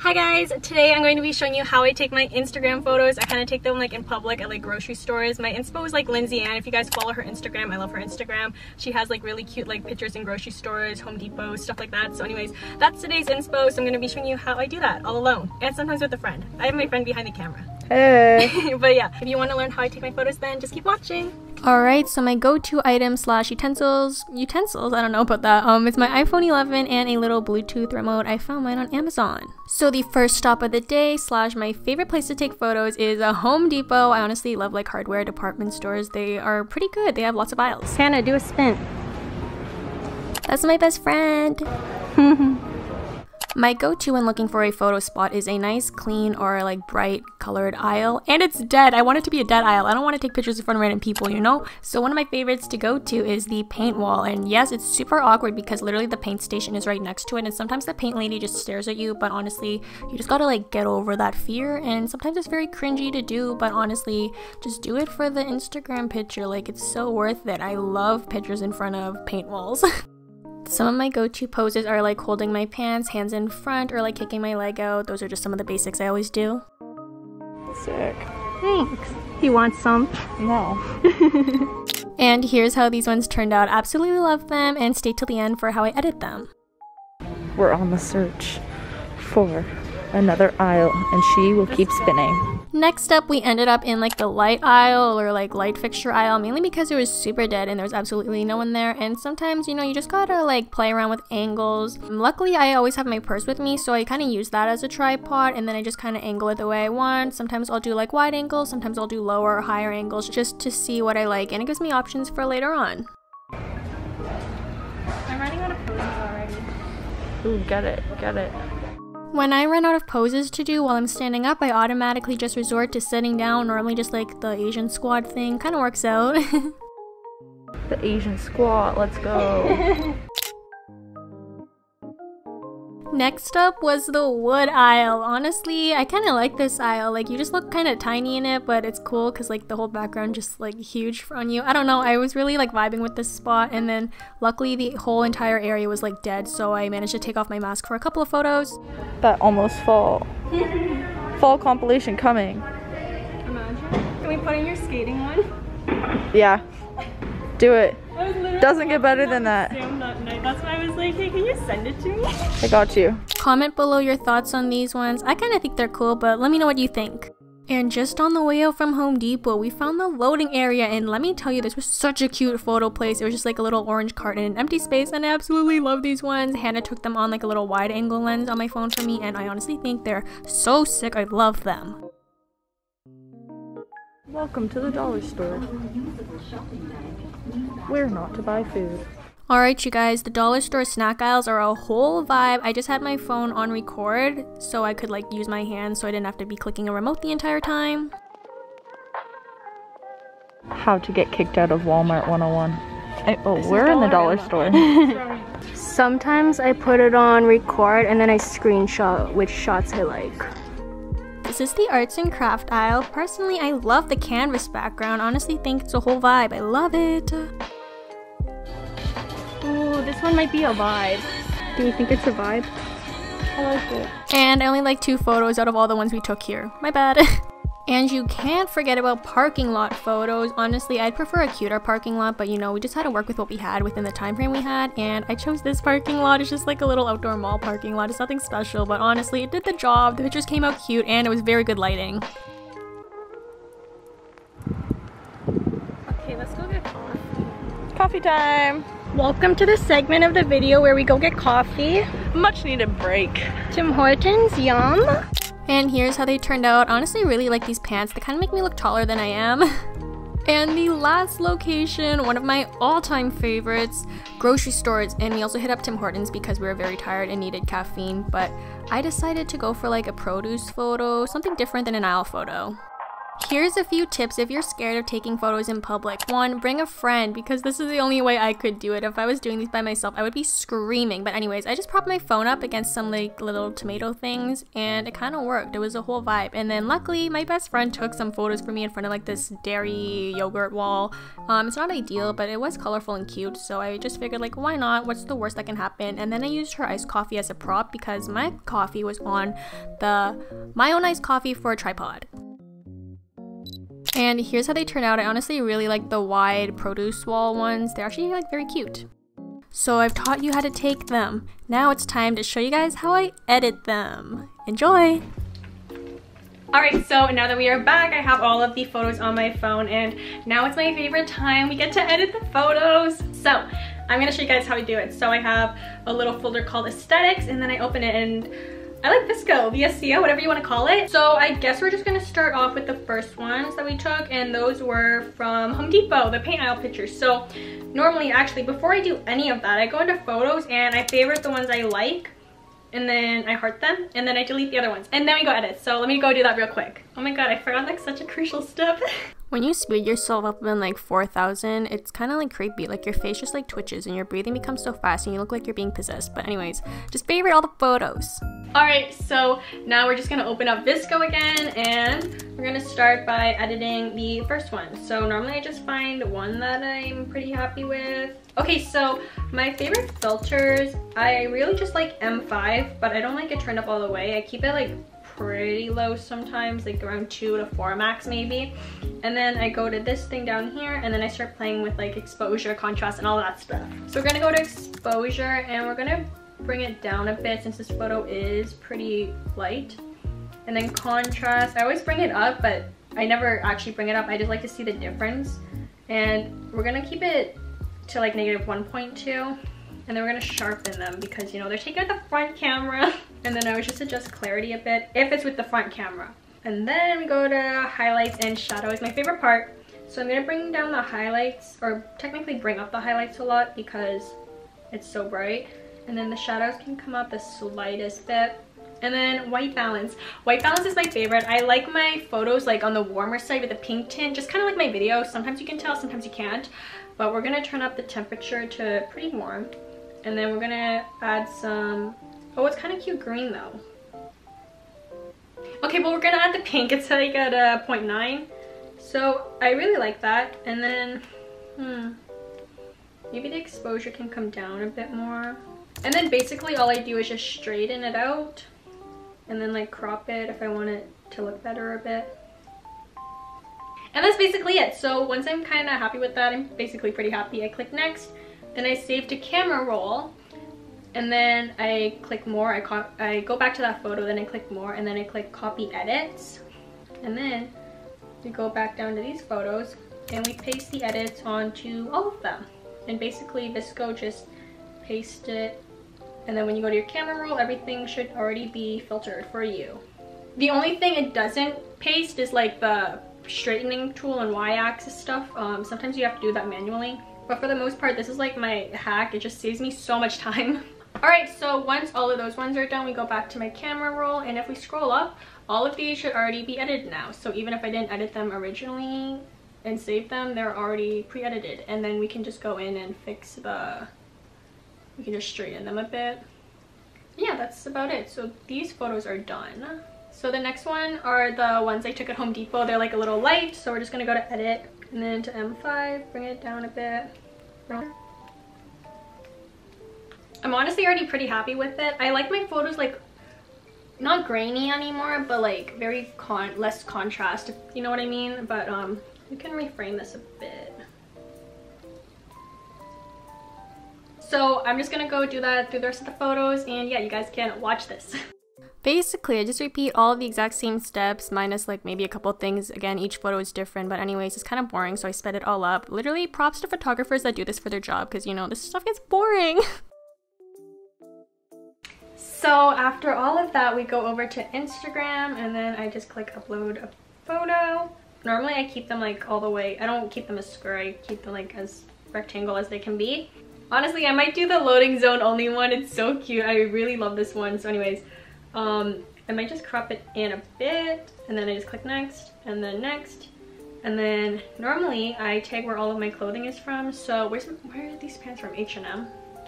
Hi guys, today I'm going to be showing you how I take my Instagram photos. I kind of take them like in public at like grocery stores. My inspo is like Lindsay Ann. If you guys follow her Instagram, I love her Instagram. She has like really cute like pictures in grocery stores, Home Depot, stuff like that. So anyways, that's today's inspo. So I'm going to be showing you how I do that all alone and sometimes with a friend. I have my friend behind the camera. Hey! But yeah, if you want to learn how I take my photos, then just keep watching. Alright, so my go-to item slash utensils, I don't know about that, it's my iPhone 11 and a little Bluetooth remote. I found mine on Amazon. So the first stop of the day slash my favorite place to take photos is a Home Depot. I honestly love like hardware department stores. They are pretty good. They have lots of aisles. Hannah, do a spin. That's my best friend. My go-to when looking for a photo spot is a nice, clean, or like bright colored aisle. And it's dead. I want it to be a dead aisle. I don't want to take pictures in front of random people, you know? So one of my favorites to go to is the paint wall. And yes, it's super awkward because literally the paint station is right next to it. And sometimes the paint lady just stares at you. But honestly, you just gotta like get over that fear. And sometimes it's very cringy to do. But honestly, just do it for the Instagram picture. Like, it's so worth it. I love pictures in front of paint walls. Some of my go-to poses are like holding my pants, hands in front, or like kicking my leg out. Those are just some of the basics I always do. Sick. Thanks. You want some? No. And here's how these ones turned out. Absolutely love them, and stay till the end for how I edit them. We're on the search for another aisle, and she will keep spinning. Next up, we ended up in like the light aisle or like light fixture aisle, mainly because it was super dead and there was absolutely no one there. And sometimes, you know, you just gotta like play around with angles. Luckily, I always have my purse with me, so I kind of use that as a tripod, and then I just kind of angle it the way I want. Sometimes I'll do like wide angles, sometimes I'll do lower or higher angles just to see what I like, and it gives me options for later on. I'm running out of poses already. Ooh, get it, get it. When I run out of poses to do while I'm standing up, I automatically just resort to sitting down, normally just like the Asian squat thing. Kind of works out. The Asian squat, let's go. Next up was the wood aisle. Honestly, I kind of like this aisle. Like, you just look kind of tiny in it, but it's cool because like the whole background just like huge on you. I don't know, I was really like vibing with this spot, and then luckily the whole entire area was like dead, so I managed to take off my mask for a couple of photos. That almost fall. Fall compilation coming. Imagine. Can we put in your skating one? Yeah. Do it. Doesn't get better than that. That's why I was like, hey, can you send it to me? I got you. Comment below your thoughts on these ones. I kind of think they're cool, but let me know what you think. And just on the way out from Home Depot, we found the loading area, and let me tell you, this was such a cute photo place. It was just like a little orange cart in an empty space, and I absolutely love these ones. Hannah took them on like a little wide angle lens on my phone for me, and I honestly think they're so sick. I love them. Welcome to the dollar store. Where not to buy food. Alright you guys, the dollar store snack aisles are a whole vibe. I just had my phone on record so I could like use my hands so I didn't have to be clicking a remote the entire time. How to get kicked out of Walmart 101. We're in the dollar store. Sometimes I put it on record and then I screenshot which shots I like. This is the arts and craft aisle. Personally, I love the canvas background. Honestly think it's a whole vibe. I love it. Ooh, this one might be a vibe. Do you think it's a vibe? I like it. And I only like 2 photos out of all the ones we took here. My bad. And you can't forget about parking lot photos. Honestly, I'd prefer a cuter parking lot, but you know, we just had to work with what we had within the time frame we had, and I chose this parking lot. It's just like a little outdoor mall parking lot. It's nothing special, but honestly, it did the job. The pictures came out cute, and it was very good lighting. Okay, let's go get coffee. Coffee time. Welcome to the segment of the video where we go get coffee. Much needed break. Tim Hortons, yum. And here's how they turned out. Honestly, I really like these pants. They kind of make me look taller than I am. And the last location, one of my all-time favorites, grocery stores. And we also hit up Tim Hortons because we were very tired and needed caffeine. But I decided to go for like a produce photo, something different than an aisle photo. Here's a few tips if you're scared of taking photos in public. 1, bring a friend, because this is the only way I could do it. If I was doing these by myself, I would be screaming. But anyways, I just propped my phone up against some like little tomato things and it kind of worked. It was a whole vibe. And then luckily my best friend took some photos for me in front of like this dairy yogurt wall. It's not ideal, but it was colorful and cute, so I just figured like, why not? What's the worst that can happen? And then I used her iced coffee as a prop because my coffee was on my own iced coffee for a tripod. And here's how they turn out. I honestly really like the wide produce wall ones. They're actually like very cute. So I've taught you how to take them. Now it's time to show you guys how I edit them. Enjoy! Alright, so now that we are back, I have all of the photos on my phone and now it's my favorite time. We get to edit the photos. So I'm going to show you guys how I do it. So I have a little folder called Aesthetics and then I open it and I like VSCO, whatever you want to call it. So I guess we're just going to start off with the first ones that we took, and those were from Home Depot, the paint aisle pictures. So normally, actually, before I do any of that, I go into photos and I favorite the ones I like, and then I heart them, and then I delete the other ones, and then we go edit. So let me go do that real quick. Oh my god, I forgot like such a crucial step. When you speed yourself up in like 4,000, it's kind of like creepy. Like your face just like twitches and your breathing becomes so fast and you look like you're being possessed. But anyways, just favorite all the photos. Alright, so now we're just going to open up VSCO again and we're going to start by editing the first one. So normally I just find one that I'm pretty happy with. Okay, so my favorite filters, I really just like M5, but I don't like it turned up all the way. I keep it like pretty low sometimes, like around 2 to 4 max maybe. And then I go to this thing down here and then I start playing with like exposure, contrast, and all that stuff. So we're gonna go to exposure and we're gonna bring it down a bit since this photo is pretty light. And then contrast, I always bring it up, but I never actually bring it up. I just like to see the difference. And we're gonna keep it to like -1.2. And then we're gonna sharpen them because, you know, they're taking out the front camera. And then I would just adjust clarity a bit if it's with the front camera. And then we go to highlights and shadows, my favorite part. So I'm gonna bring down the highlights, or technically bring up the highlights a lot because it's so bright. And then the shadows can come up the slightest bit. And then white balance. White balance is my favorite. I like my photos like on the warmer side with a pink tint, just kind of like my videos. Sometimes you can tell, sometimes you can't. But we're gonna turn up the temperature to pretty warm. And then we're gonna add some, oh, it's kind of cute green though. Okay, but we're gonna add the pink. It's like at a 0.9. So I really like that. And then, maybe the exposure can come down a bit more. And then basically all I do is just straighten it out. And then like crop it if I want it to look better a bit. And that's basically it. So once I'm kind of happy with that, I'm basically pretty happy. I click next. Then I save to camera roll, and then I click more. I go back to that photo, then I click more, and then I click copy edits. And then we go back down to these photos, and we paste the edits onto all of them. And basically VSCO just paste it, and then when you go to your camera roll, everything should already be filtered for you. The only thing it doesn't paste is like the straightening tool and y-axis stuff. Sometimes you have to do that manually. But for the most part, this is like my hack. It just saves me so much time. Alright, so once all of those ones are done, we go back to my camera roll. And if we scroll up, all of these should already be edited now. So even if I didn't edit them originally and save them, they're already pre-edited. And then we can just go in and fix we can just straighten them a bit. Yeah, that's about it. So these photos are done. So the next one are the ones I took at Home Depot. They're like a little light. So we're just going to go to edit. And then to M5, bring it down a bit. I'm honestly already pretty happy with it. I like my photos like not grainy anymore, but like very less contrast, if you know what I mean. But you can reframe this a bit. So I'm just gonna go do that through the rest of the photos, and yeah, you guys can watch this. Basically, I just repeat all of the exact same steps, minus like maybe a couple things. Again, each photo is different, but anyways, it's kind of boring, so I sped it all up. Literally, props to photographers that do this for their job, because, you know, this stuff gets boring. So after all of that, we go over to Instagram, and then I just click upload a photo. Normally, I keep them like all the way. I don't keep them as square. I keep them like as rectangle as they can be. Honestly, I might do the loading zone only one. It's so cute. I really love this one. So anyways, I might just crop it in a bit, and then I just click next, and then next. And then normally I tag where all of my clothing is from. So where are these pants from? H&M.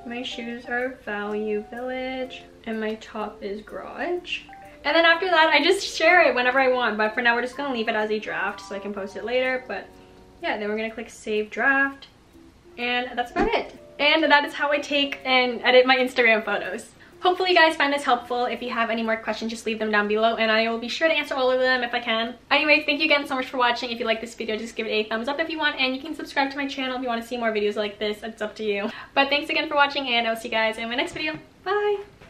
My shoes are Value Village, and my top is Garage. And then after that, I just share it whenever I want. But for now, we're just gonna leave it as a draft so I can post it later. But yeah, then we're gonna click Save Draft, and that's about it. And that is how I take and edit my Instagram photos. Hopefully you guys find this helpful. If you have any more questions, just leave them down below and I will be sure to answer all of them if I can. Anyway, thank you again so much for watching. If you like this video, just give it a thumbs up if you want, and you can subscribe to my channel if you want to see more videos like this. It's up to you. But thanks again for watching, and I'll see you guys in my next video. Bye!